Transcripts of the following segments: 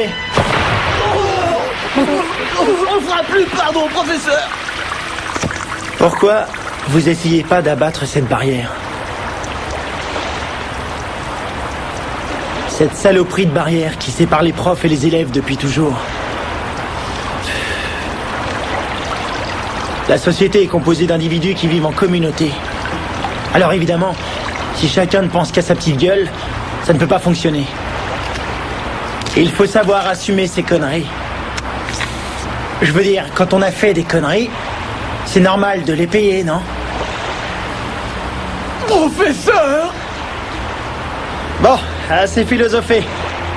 Allez. On fera plus pardon, professeur. Pourquoi vous essayez pas d'abattre cette barrière? Cette saloperie de barrière qui sépare les profs et les élèves depuis toujours. La société est composée d'individus qui vivent en communauté. Alors évidemment, si chacun ne pense qu'à sa petite gueule, ça ne peut pas fonctionner. Il faut savoir assumer ses conneries. Je veux dire, quand on a fait des conneries, c'est normal de les payer, non? Professeur! Bon, assez philosophé.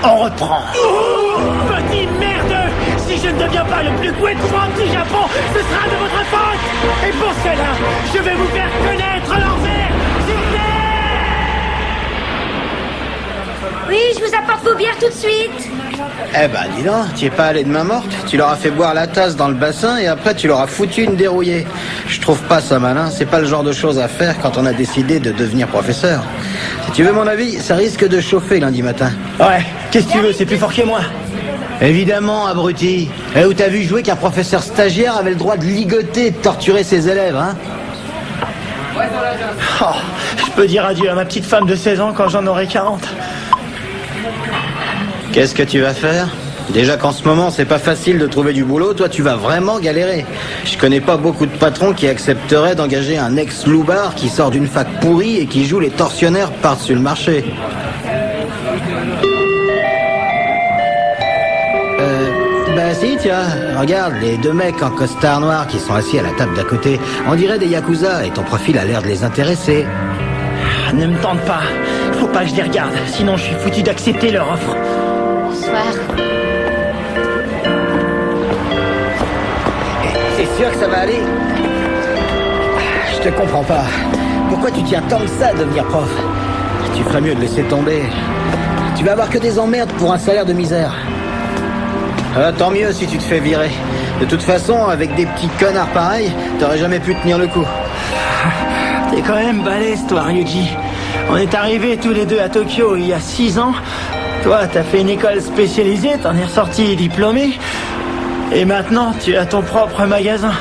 On reprend. Petit merde! Si je ne deviens pas le plus doué de France du Japon, ce sera de votre faute! Et pour cela, je vais vous faire connaître l'envers du Oui, je vous apporte vos bières tout de suite. Eh ben, dis donc, tu es pas allé de main morte. Tu leur as fait boire la tasse dans le bassin et après tu leur as foutu une dérouillée. Je trouve pas ça malin. C'est pas le genre de choses à faire quand on a décidé de devenir professeur. Si tu veux mon avis, ça risque de chauffer lundi matin. Ouais, qu'est-ce que tu veux, c'est plus fort que moi. Évidemment, abruti. Et où t'as vu jouer qu'un professeur stagiaire avait le droit de ligoter et de torturer ses élèves, hein? Oh, je peux dire adieu à ma petite femme de 16 ans quand j'en aurai 40. Qu'est-ce que tu vas faire? Déjà qu'en ce moment, c'est pas facile de trouver du boulot, toi, tu vas vraiment galérer. Je connais pas beaucoup de patrons qui accepteraient d'engager un ex-loupard qui sort d'une fac pourrie et qui joue les tortionnaires par-dessus le marché. Bah si, tiens, regarde, les deux mecs en costard noir qui sont assis à la table d'à côté. On dirait des yakuza et ton profil a l'air de les intéresser. Ne me tente pas. Faut pas que je les regarde, sinon je suis foutu d'accepter leur offre. Bonsoir. C'est sûr que ça va aller? Je te comprends pas. Pourquoi tu tiens tant que ça à devenir prof? Tu ferais mieux de laisser tomber. Tu vas avoir que des emmerdes pour un salaire de misère. Tant mieux si tu te fais virer. De toute façon, avec des petits connards pareils, t'aurais jamais pu tenir le coup. T'es quand même balèze, toi, Ryuji. On est arrivés tous les deux à Tokyo il y a 6 ans. Toi, t'as fait une école spécialisée, t'en es ressorti diplômé. Et maintenant, tu as ton propre magasin.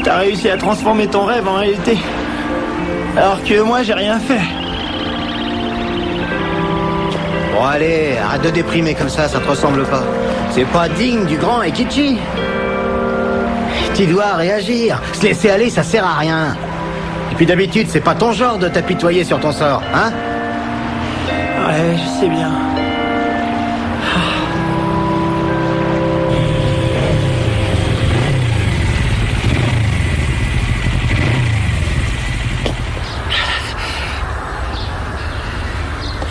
T'as réussi à transformer ton rêve en réalité. Alors que moi, j'ai rien fait. Bon allez, arrête de déprimer comme ça te ressemble pas. C'est pas digne du grand Eikichi. Tu dois réagir. Se laisser aller, ça sert à rien. Et puis d'habitude, c'est pas ton genre de t'apitoyer sur ton sort, hein? Ouais, je sais bien.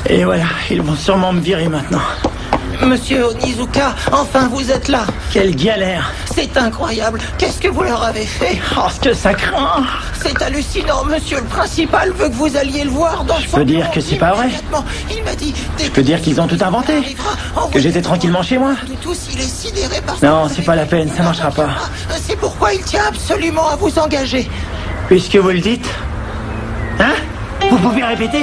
Et voilà, ils vont sûrement me virer maintenant. Monsieur Onizuka, enfin vous êtes là. Quelle galère. C'est incroyable. Qu'est-ce que vous leur avez fait? Oh, ce que ça craint. C'est hallucinant. Monsieur le principal veut que vous alliez le voir dans son... Je peux dire que c'est pas vrai. Il m'a dit... Je peux dire qu'ils ont tout inventé. Que j'étais tranquillement chez moi. Il est sidéré par... Non, c'est pas la peine, ça marchera pas. C'est pourquoi il tient absolument à vous engager. Puisque vous le dites. Hein? Vous pouvez répéter?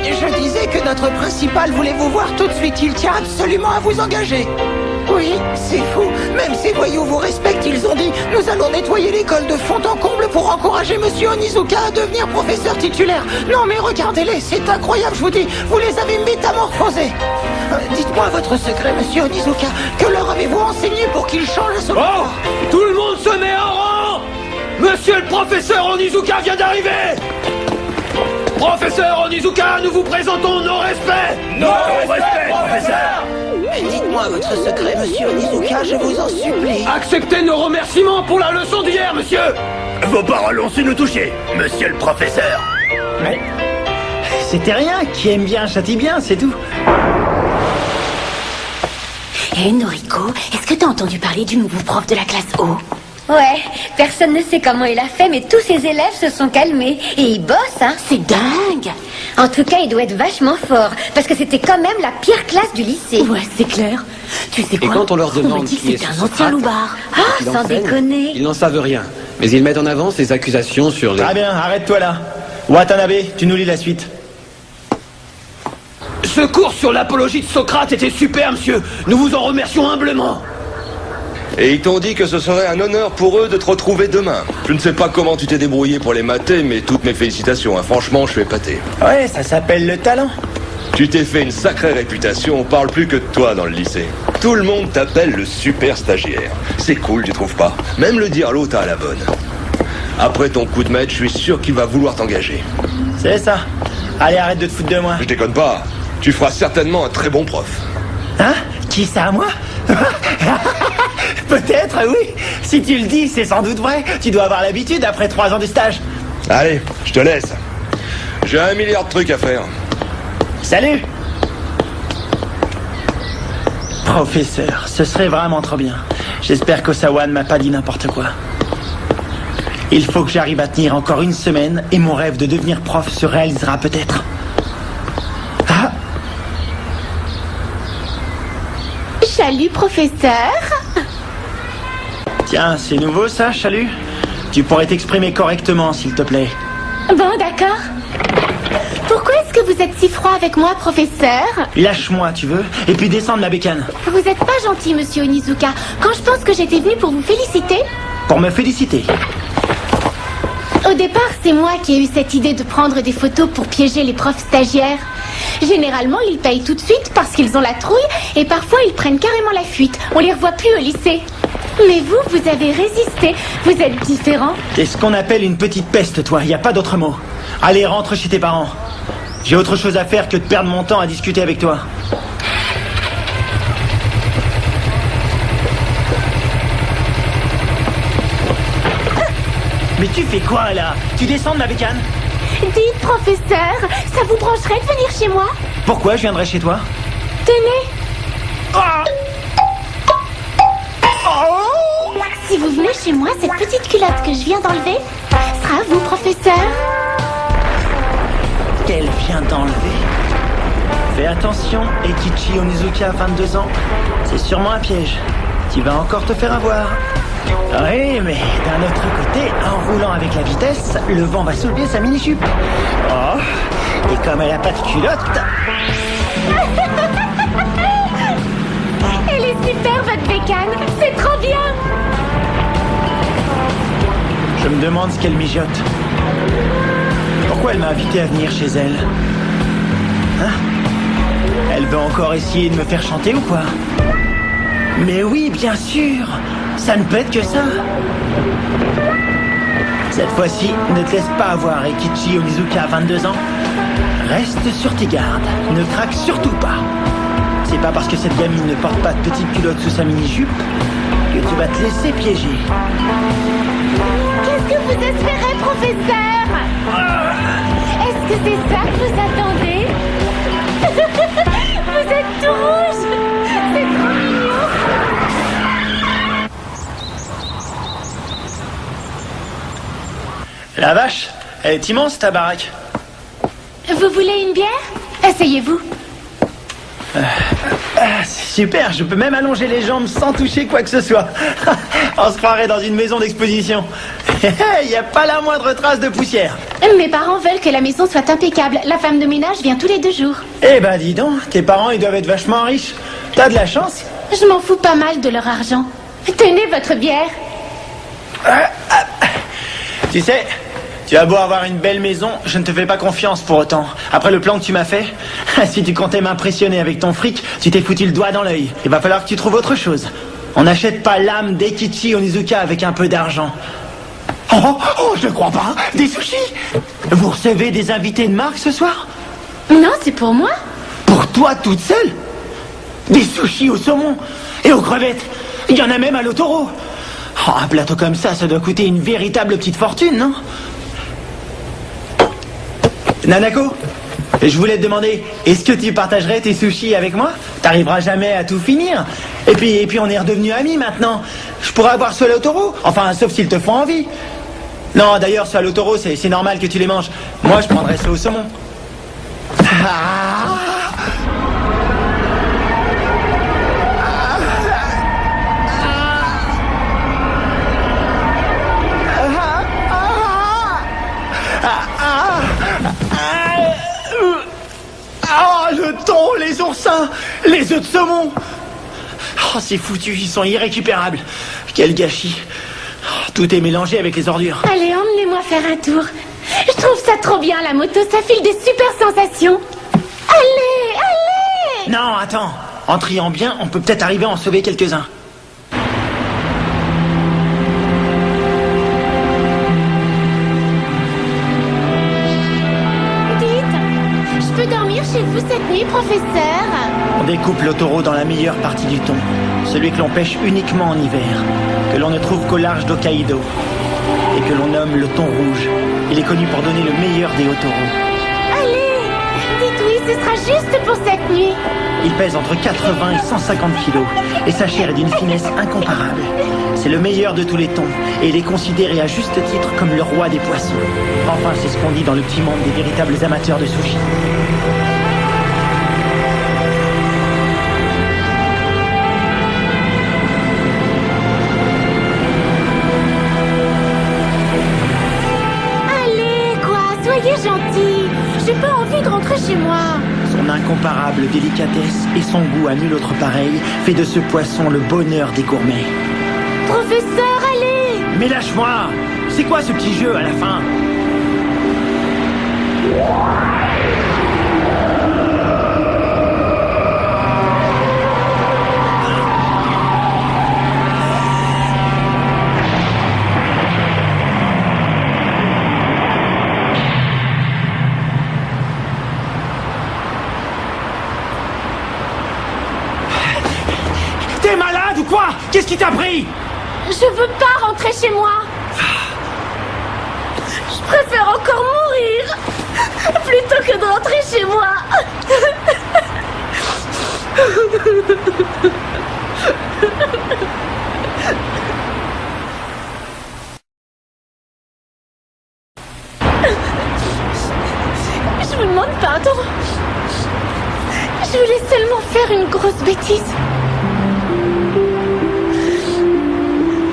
Je disais que notre principal voulait vous voir tout de suite. Il tient absolument à vous engager. Oui, c'est fou. Même ces voyous vous respectent. Ils ont dit, nous allons nettoyer l'école de fond en comble pour encourager Monsieur Onizuka à devenir professeur titulaire. Non mais regardez-les, c'est incroyable, je vous dis. Vous les avez métamorphosés. Dites-moi votre secret, Monsieur Onizuka. Que leur avez-vous enseigné pour qu'ils changent à ce moment? Oh! Tout le monde se met en rang! Monsieur le professeur Onizuka vient d'arriver! Professeur Onizuka, nous vous présentons nos respects! Nos respects, professeur! Dites-moi votre secret, Monsieur Onizuka, je vous en supplie. Acceptez nos remerciements pour la leçon d'hier, monsieur! Vos paroles ont su nous toucher, monsieur le professeur! Mais... c'était rien, qui aime bien châtie bien, c'est tout. Hé, Noriko, est-ce que t'as entendu parler du nouveau prof de la classe O? Ouais, personne ne sait comment il a fait, mais tous ses élèves se sont calmés. Et il bosse, hein, c'est dingue. En tout cas, il doit être vachement fort, parce que c'était quand même la pire classe du lycée. Ouais, c'est clair. Tu sais quoi? Et quand on leur demande dit qui que est c'était ce un ancien Socrate, loupard. Ah, sans déconner. Ils n'en savent rien, mais ils mettent en avant ces accusations sur les... Très bien, arrête-toi là. Watanabe, tu nous lis la suite. Ce cours sur l'apologie de Socrate était super, monsieur. Nous vous en remercions humblement. Et ils t'ont dit que ce serait un honneur pour eux de te retrouver demain. Je ne sais pas comment tu t'es débrouillé pour les mater, mais toutes mes félicitations. Hein. Franchement, je suis épaté. Ouais, ça s'appelle le talent. Tu t'es fait une sacrée réputation, on parle plus que de toi dans le lycée. Tout le monde t'appelle le super stagiaire. C'est cool, tu trouves pas? Même le dire l'autre a la bonne. Après ton coup de maître, je suis sûr qu'il va vouloir t'engager. C'est ça. Allez, arrête de te foutre de moi. Je déconne pas. Tu feras certainement un très bon prof. Hein? Qui ça, moi? Peut-être, oui. Si tu le dis, c'est sans doute vrai. Tu dois avoir l'habitude après 3 ans de stage. Allez, je te laisse. J'ai 1 milliard de trucs à faire. Salut! Professeur, ce serait vraiment trop bien. J'espère qu'Osawa ne m'a pas dit n'importe quoi. Il faut que j'arrive à tenir encore 1 semaine et mon rêve de devenir prof se réalisera peut-être. Ah! Salut, professeur. Tiens, c'est nouveau ça, Chalut? Tu pourrais t'exprimer correctement, s'il te plaît. Bon, d'accord. Pourquoi est-ce que vous êtes si froid avec moi, professeur? Lâche-moi, tu veux, et puis descends de ma bécane. Vous êtes pas gentil, monsieur Onizuka. Quand je pense que j'étais venue pour vous féliciter... Pour me féliciter. Au départ, c'est moi qui ai eu cette idée de prendre des photos pour piéger les profs stagiaires. Généralement, ils payent tout de suite parce qu'ils ont la trouille et parfois ils prennent carrément la fuite. On les revoit plus au lycée. Mais vous avez résisté. Vous êtes différent. T'es ce qu'on appelle une petite peste, toi. Y a pas d'autre mot. Allez, rentre chez tes parents. J'ai autre chose à faire que de perdre mon temps à discuter avec toi. Mais tu fais quoi, là? Tu descends de ma bécane? Dites, professeur, ça vous brancherait de venir chez moi? Pourquoi je viendrais chez toi? Tenez. Ah! Oh! Si vous venez chez moi, cette petite culotte que je viens d'enlever sera à vous, professeur. Qu'elle vient d'enlever. Fais attention, Eikichi Onizuka, 22 ans. C'est sûrement un piège. Tu vas encore te faire avoir. Oui, mais d'un autre côté, en roulant avec la vitesse, le vent va soulever sa mini-jupe. Oh, et comme elle a pas de culotte... Elle est super, votre bécane. C'est trop bien. Je me demande ce qu'elle mijote. Pourquoi elle m'a invité à venir chez elle? Hein? Elle veut encore essayer de me faire chanter ou quoi? Mais oui, bien sûr. Ça ne peut être que ça. Cette fois-ci, ne te laisse pas avoir, Eikichi Onizuka, 22 ans. Reste sur tes gardes. Ne craque surtout pas. C'est pas parce que cette gamine ne porte pas de petite culotte sous sa mini-jupe que tu vas te laisser piéger. Qu'est-ce que vous espérez, professeur? Est-ce que c'est ça que vous attendez? Vous êtes tout rouge. C'est trop mignon. La vache, elle est immense ta baraque. Vous voulez une bière? Asseyez-vous. C'est super, je peux même allonger les jambes sans toucher quoi que ce soit. On se croirait dans une maison d'exposition. Il n'y a pas la moindre trace de poussière. Mes parents veulent que la maison soit impeccable. La femme de ménage vient tous les 2 jours. Eh ben dis donc, tes parents ils doivent être vachement riches. T'as de la chance. Je m'en fous pas mal de leur argent. Tenez votre bière. Tu sais, tu as beau avoir une belle maison, je ne te fais pas confiance pour autant. Après le plan que tu m'as fait, si tu comptais m'impressionner avec ton fric, tu t'es foutu le doigt dans l'œil. Il va falloir que tu trouves autre chose. On n'achète pas l'âme d'Eikichi Onizuka avec un peu d'argent. Oh, je crois pas. Des sushis. Vous recevez des invités de marque ce soir? Non, c'est pour moi. Pour toi toute seule? Des sushis au saumon et aux crevettes. Il y en a même à l'Otoro. Oh, un plateau comme ça doit coûter une véritable petite fortune, non? Nanako, je voulais te demander, est-ce que tu partagerais tes sushis avec moi? T'arriveras jamais à tout finir. Et puis on est redevenus amis maintenant. Je pourrais avoir ceux à l'Otoro. Enfin, sauf s'ils te font envie. Non, d'ailleurs, ceux à l'Otoro, c'est normal que tu les manges. Moi, je prendrais ceux au saumon. Oh, le ton Ça, les œufs de saumon. Oh, c'est foutu, ils sont irrécupérables. Quel gâchis. Oh, tout est mélangé avec les ordures. Allez, emmenez-moi faire un tour. Je trouve ça trop bien, la moto, ça file des super sensations. Allez, allez! Non, attends. En triant bien, on peut peut-être arriver à en sauver quelques-uns. Dites, je peux dormir chez vous cette nuit, professeur? On découpe le taureau dans la meilleure partie du thon. Celui que l'on pêche uniquement en hiver. Que l'on ne trouve qu'au large d'Hokkaido. Et que l'on nomme le thon rouge. Il est connu pour donner le meilleur des hauts taureaux. Allez, dites oui, ce sera juste pour cette nuit. Il pèse entre 80 et 150 kilos. Et sa chair est d'une finesse incomparable. C'est le meilleur de tous les thons. Et il est considéré à juste titre comme le roi des poissons. Enfin, c'est ce qu'on dit dans le petit monde des véritables amateurs de sushi. Soyez gentil, j'ai pas envie de rentrer chez moi. Son incomparable délicatesse et son goût à nul autre pareil fait de ce poisson le bonheur des gourmets. Professeur, allez! Mais lâche-moi! C'est quoi ce petit jeu à la fin? T'es malade ou quoi? Qu'est-ce qui t'a pris? Je veux pas rentrer chez moi. Je préfère encore mourir plutôt que de rentrer chez moi. Je vous demande pardon. Je voulais seulement faire une grosse bêtise.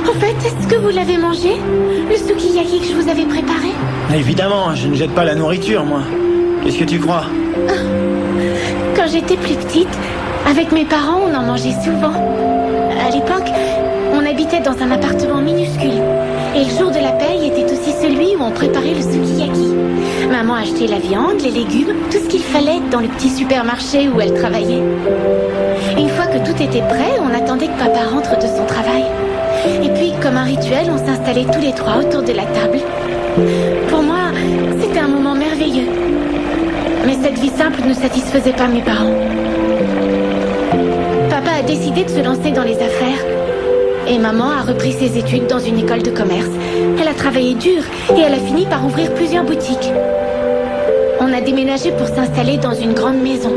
En fait, est-ce que vous l'avez mangé? Le sukiyaki que je vous avais préparé? Évidemment, je ne jette pas la nourriture, moi. Qu'est-ce que tu crois? Quand j'étais plus petite, avec mes parents, on en mangeait souvent. À l'époque, on habitait dans un appartement minuscule. Et le jour de la paye était aussi celui où on préparait le sukiyaki. Maman achetait la viande, les légumes, tout ce qu'il fallait dans le petit supermarché où elle travaillait. Une fois que tout était prêt, on attendait que papa rentre de son travail. Et puis, comme un rituel, on s'installait tous les trois autour de la table. Pour moi, c'était un moment merveilleux. Mais cette vie simple ne satisfaisait pas mes parents. Papa a décidé de se lancer dans les affaires. Et maman a repris ses études dans une école de commerce. Elle a travaillé dur et elle a fini par ouvrir plusieurs boutiques. On a déménagé pour s'installer dans une grande maison.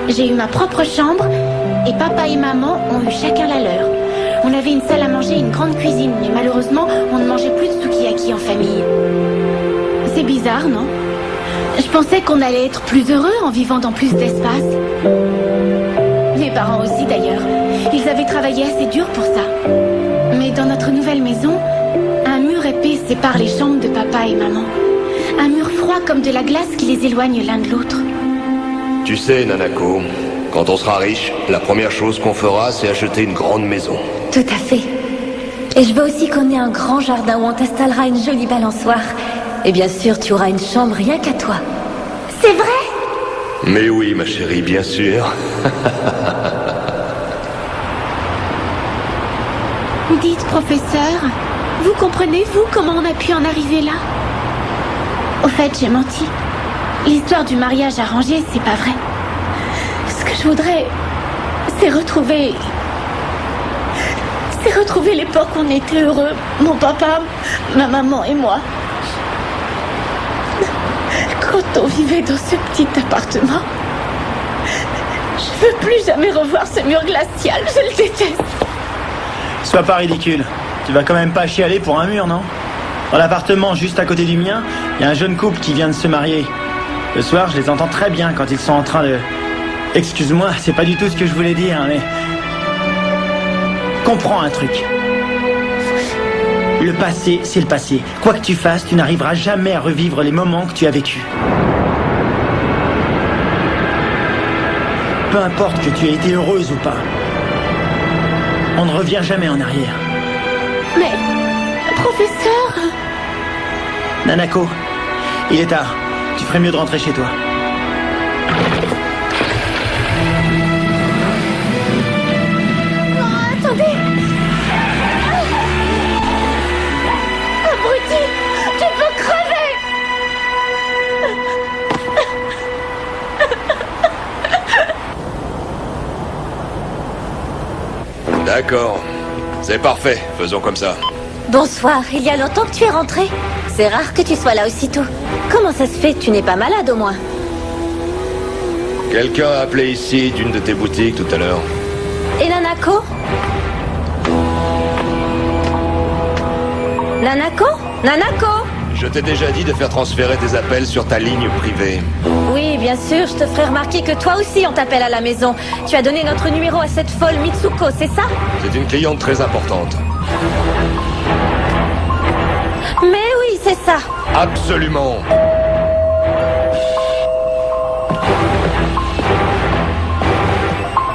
J'ai eu ma propre chambre et papa et maman ont eu chacun la leur. On avait une salle à manger et une grande cuisine, mais malheureusement, on ne mangeait plus de sukiyaki en famille. C'est bizarre, non? Je pensais qu'on allait être plus heureux en vivant dans plus d'espace. Mes parents aussi, d'ailleurs. Ils avaient travaillé assez dur pour ça. Mais dans notre nouvelle maison, un mur épais sépare les chambres de papa et maman. Un mur froid comme de la glace qui les éloigne l'un de l'autre. Tu sais, Nanako, quand on sera riche, la première chose qu'on fera, c'est acheter une grande maison. Tout à fait. Et je veux aussi qu'on ait un grand jardin où on t'installera une jolie balançoire. Et bien sûr, tu auras une chambre rien qu'à toi. C'est vrai? Mais oui, ma chérie, bien sûr. Dites, professeur, vous comprenez, vous, comment on a pu en arriver là? Au fait, j'ai menti. L'histoire du mariage arrangé, c'est pas vrai. Ce que je voudrais, c'est retrouver l'époque où on était heureux. Mon papa, ma maman et moi. Quand on vivait dans ce petit appartement. Je veux plus jamais revoir ce mur glacial, je le déteste. Sois pas ridicule. Tu vas quand même pas chialer pour un mur, non? Dans l'appartement juste à côté du mien, il y a un jeune couple qui vient de se marier. Le soir, je les entends très bien quand ils sont en train de... Excuse-moi, c'est pas du tout ce que je voulais dire, mais... Comprends un truc. Le passé, c'est le passé. Quoi que tu fasses, tu n'arriveras jamais à revivre les moments que tu as vécus. Peu importe que tu aies été heureuse ou pas. On ne revient jamais en arrière. Mais... Professeur... Nanako, il est tard. Tu ferais mieux de rentrer chez toi. Oh, attendez. Abruti, tu peux crever. D'accord. C'est parfait, faisons comme ça. Bonsoir, il y a longtemps que tu es rentré. C'est rare que tu sois là aussitôt. Comment ça se fait? Tu n'es pas malade au moins? Quelqu'un a appelé ici d'une de tes boutiques tout à l'heure. Et Nanako? Nanako? Nanako? Je t'ai déjà dit de faire transférer tes appels sur ta ligne privée. Oui, bien sûr, je te ferai remarquer que toi aussi on t'appelle à la maison. Tu as donné notre numéro à cette folle Mitsuko, c'est ça? C'est une cliente très importante. Mais oui, c'est ça. Absolument.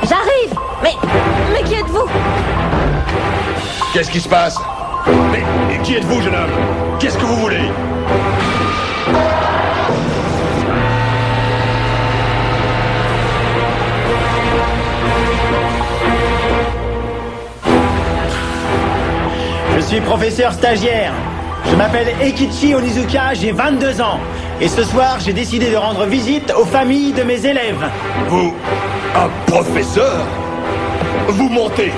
J'arrive. Mais qui êtes-vous? Qu'est-ce qui se passe? Mais qui êtes-vous, jeune homme? Qu'est-ce que vous voulez? Je suis professeur stagiaire. Je m'appelle Eikichi Onizuka, j'ai 22 ans. Et ce soir, j'ai décidé de rendre visite aux familles de mes élèves. Vous... un professeur? Vous mentez.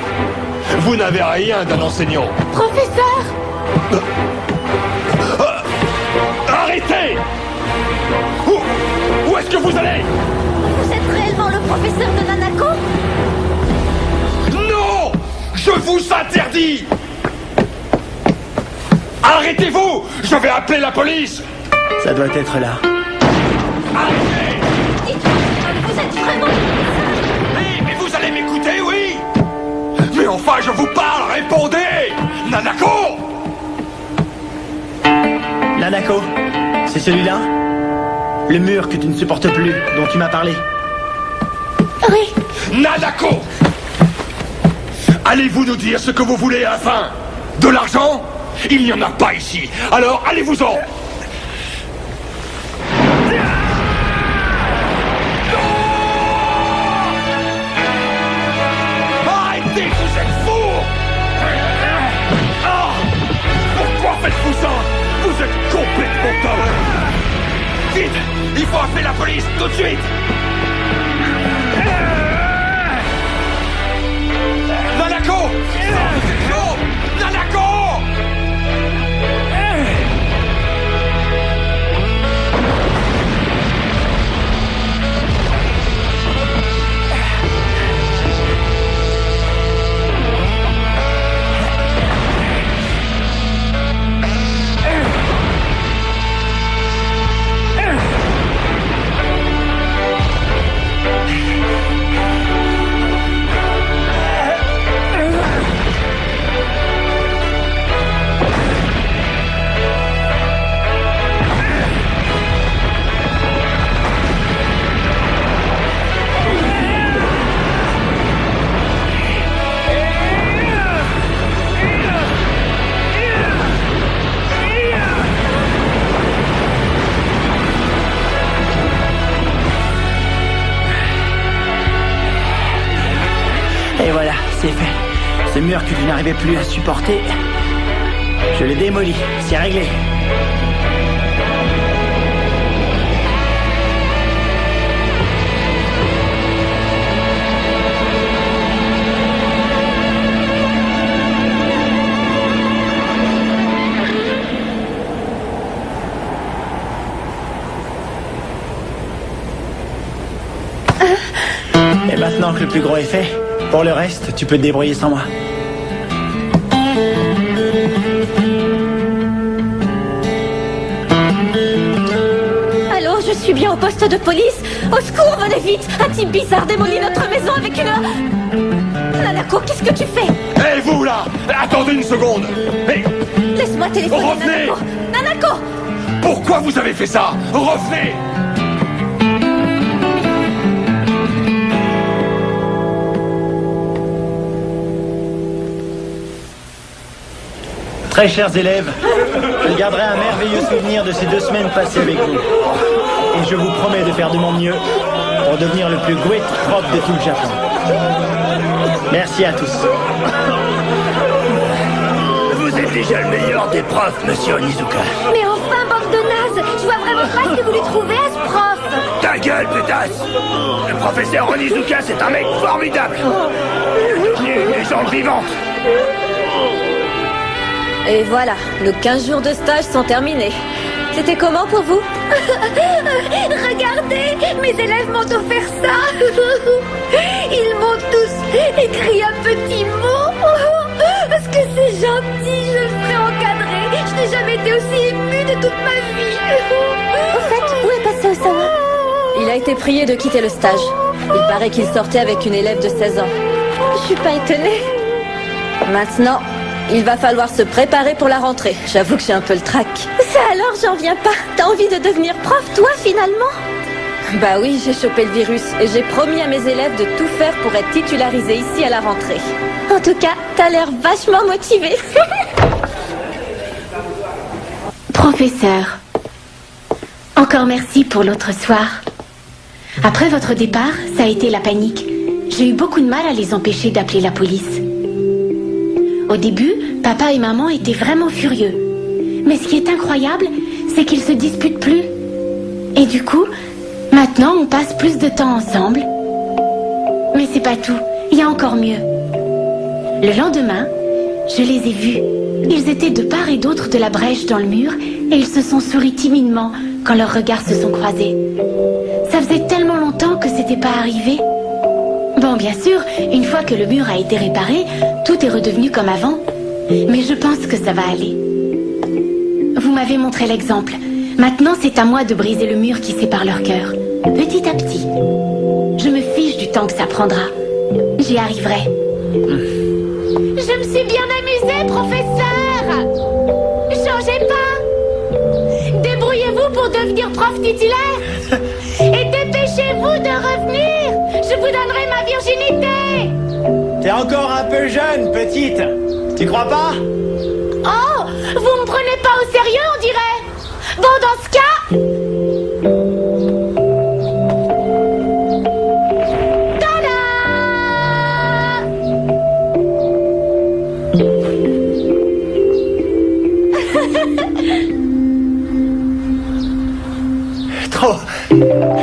Vous n'avez rien d'un enseignant. Professeur! Arrêtez! Où est-ce que vous allez? Vous êtes réellement le professeur de Nanako? Non! Je vous interdis! Arrêtez-vous! Je vais appeler la police! Ça doit être là. Arrêtez! Vous êtes vraiment... Oui, mais vous allez m'écouter, oui? Mais enfin, je vous parle, répondez! Nanako! Nanako, c'est celui-là? Le mur que tu ne supportes plus, dont tu m'as parlé. Oui. Nanako! Allez-vous nous dire ce que vous voulez à la fin? De l'argent? Il n'y en a pas ici, alors allez-vous-en! Arrêtez, vous êtes fous! Ah! Pourquoi faites-vous ça? Vous êtes complètement dingue! Vite! Il faut appeler la police, tout de suite! Nanako! Non! Nanako! Et voilà, c'est fait. Ce mur que tu n'arrivais plus à supporter, je l'ai démoli. C'est réglé. Et maintenant que le plus gros est fait, pour le reste, tu peux te débrouiller sans moi. Allô, je suis bien au poste de police. Au secours, venez vite. Un type bizarre démolit notre maison avec une... Nanako, qu'est-ce que tu fais? Hé, vous là! Attendez une seconde! Hé! Laisse-moi téléphoner Revenez! Nanako. Nanako! Pourquoi vous avez fait ça? Revenez! Très chers élèves, je garderai un merveilleux souvenir de ces 2 semaines passées avec vous. Et je vous promets de faire de mon mieux pour devenir le plus great prof de tout le Japon. Merci à tous. Vous êtes déjà le meilleur des profs, monsieur Onizuka. Mais enfin, bande de nazes, je vois vraiment pas ce que vous lui trouvez à ce prof. Ta gueule, pétasse! Le professeur Onizuka, c'est un mec formidable! Il est devenu une légende vivante! Et voilà, nos 15 jours de stage sont terminés. C'était comment pour vous? Regardez, mes élèves m'ont offert ça. Ils m'ont tous écrit un petit mot. Parce que c'est gentil, je le ferai encadrer. Je n'ai jamais été aussi émue de toute ma vie. Au fait, où est passé Osawa? Il a été prié de quitter le stage. Il paraît qu'il sortait avec une élève de 16 ans. Je suis pas étonnée. Maintenant, il va falloir se préparer pour la rentrée. J'avoue que j'ai un peu le trac. Ça alors, j'en viens pas. T'as envie de devenir prof, toi, finalement? Bah oui, j'ai chopé le virus et j'ai promis à mes élèves de tout faire pour être titularisé ici à la rentrée. En tout cas, t'as l'air vachement motivé. Professeur, encore merci pour l'autre soir. Après votre départ, ça a été la panique. J'ai eu beaucoup de mal à les empêcher d'appeler la police. Au début, papa et maman étaient vraiment furieux. Mais ce qui est incroyable, c'est qu'ils se disputent plus. Et du coup, maintenant on passe plus de temps ensemble. Mais c'est pas tout, il y a encore mieux. Le lendemain, je les ai vus. Ils étaient de part et d'autre de la brèche dans le mur et ils se sont souris timidement quand leurs regards se sont croisés. Ça faisait tellement longtemps que c'était pas arrivé. Bon, bien sûr, une fois que le mur a été réparé, tout est redevenu comme avant. Mais je pense que ça va aller. Vous m'avez montré l'exemple. Maintenant, c'est à moi de briser le mur qui sépare leur cœur. Petit à petit. Je me fiche du temps que ça prendra. J'y arriverai. Je me suis bien amusée, professeur. Changez pas. Débrouillez-vous pour devenir prof titulaire. Et dépêchez-vous de revenir. Je vous donnerai ma virginité. T'es encore un peu jeune, petite. Tu crois pas? Oh, vous me prenez pas au sérieux, on dirait. Bon, dans ce cas...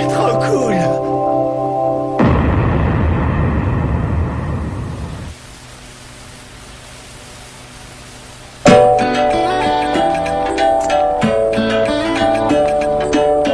Trop cool.